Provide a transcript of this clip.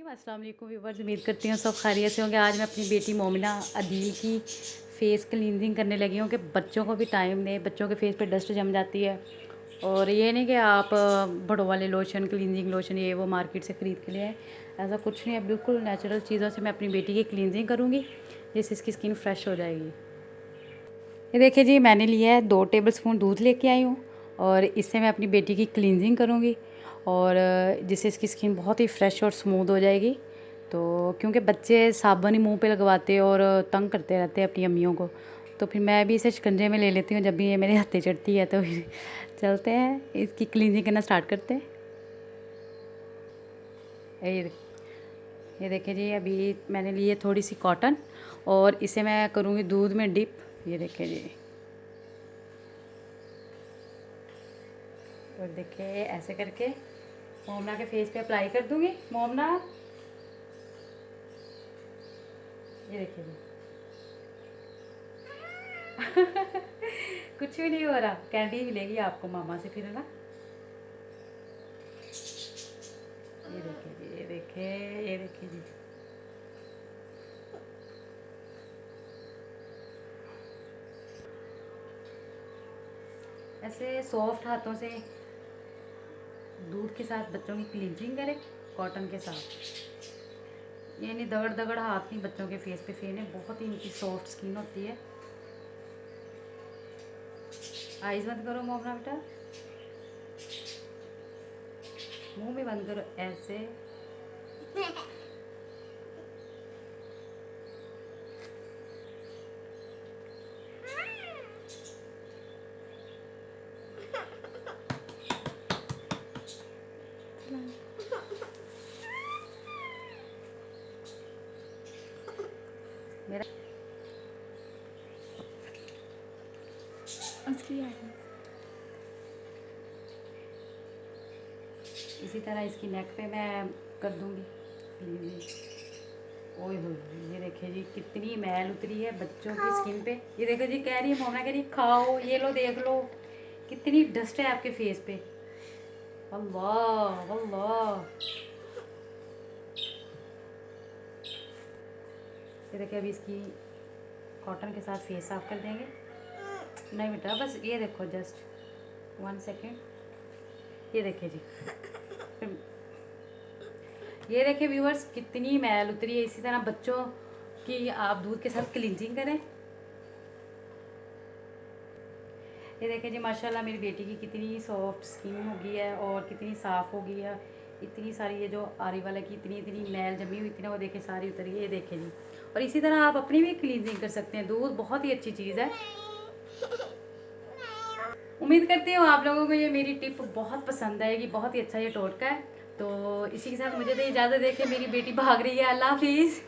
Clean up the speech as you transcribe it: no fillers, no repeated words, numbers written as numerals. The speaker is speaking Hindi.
अस्सलाम वालेकुम व्यूअर्स, उम्मीद करती हूँ सब खैरियत से होंगे। आज मैं अपनी बेटी मोमिना अदील की फ़ेस क्लींजिंग करने लगी हूँ कि बच्चों को भी टाइम दें। बच्चों के फेस पे डस्ट जम जाती है और ये नहीं कि आप बड़ों वाले लोशन, क्लींजिंग लोशन ये वो मार्केट से ख़रीद के ले आएँ। ऐसा कुछ नहीं है, बिल्कुल नेचुरल चीज़ों से मैं अपनी बेटी की क्लींजिंग करूँगी जिससे इसकी स्किन फ्रेश हो जाएगी। ये देखिए जी, मैंने लिया है 2 टेबल स्पून दूध लेके आई हूँ और इससे मैं अपनी बेटी की क्लींजिंग करूँगी और जिससे इसकी स्किन बहुत ही फ्रेश और स्मूथ हो जाएगी। तो क्योंकि बच्चे साबुन ही मुंह पे लगवाते और तंग करते रहते हैं अपनी अम्मियों को, तो फिर मैं भी इसे शिकंजे में ले लेती हूँ जब भी ये मेरे हत्थे चढ़ती है। तो फिर चलते हैं इसकी क्लींजिंग करना स्टार्ट करते हैं। ये ये देखिए जी, अभी मैंने ली है थोड़ी सी कॉटन और इसे मैं करूँगी दूध में डिप। ये देखिए जी, और देखिए ऐसे करके मोमना के फेस पे अप्लाई कर दूँगी। मोमना, ये देखिए जी। कुछ भी नहीं हो रहा, कैंडी मिलेगी आपको मामा से फिर, है ना। ये देखिए जी, ये देखिए, ये देखिए जी। ऐसे सॉफ्ट हाथों से दूध के साथ बच्चों की क्लींजिंग करें कॉटन के साथ। ये नहीं दगड़ दगड़ हाथ नहीं बच्चों के फेस पे फेरने, बहुत ही इनकी सॉफ्ट स्किन होती है। आइज़ बंद करो मोमना बेटा, मुंह भी बंद करो ऐसे। मेरा उसकी याद है। इसी तरह इसकी नेक पे मैं कर दूंगी क्लीनिंग। ओए हो, ये देखिए जी कितनी मैल उतरी है बच्चों की स्किन पे। ये देखो जी, कह रही है मोमना, कह रही है खाओ, ये लो देख लो कितनी डस्ट है आपके फेस पे। अल्लाह अल्लाह। ये देखिए अभी इसकी कॉटन के साथ फेस साफ कर देंगे। नहीं बेटा, बस ये देखो, जस्ट 1 सेकेंड। ये देखिए जी, ये देखिए व्यूअर्स कितनी मैल उतरी है। इसी तरह बच्चों की आप दूध के साथ क्लींजिंग करें। ये देखिए जी, माशाल्लाह मेरी बेटी की कितनी सॉफ्ट स्किन हो गई है और कितनी साफ़ हो गई है। इतनी सारी ये जो आरी वाला की इतनी इतनी मैल जमी हुई थी ना, वो देखिए सारी उतर गई। ये देखिए जी, और इसी तरह आप अपनी भी क्लींजिंग कर सकते हैं। दूध बहुत ही अच्छी चीज़ है। उम्मीद करती हूँ आप लोगों को ये मेरी टिप बहुत पसंद आएगी। बहुत ही अच्छा ये टोटका है। तो इसी के साथ मुझे तो इजाज़त दे के मेरी बेटी भाग रही है। अल्लाह हाफिज़।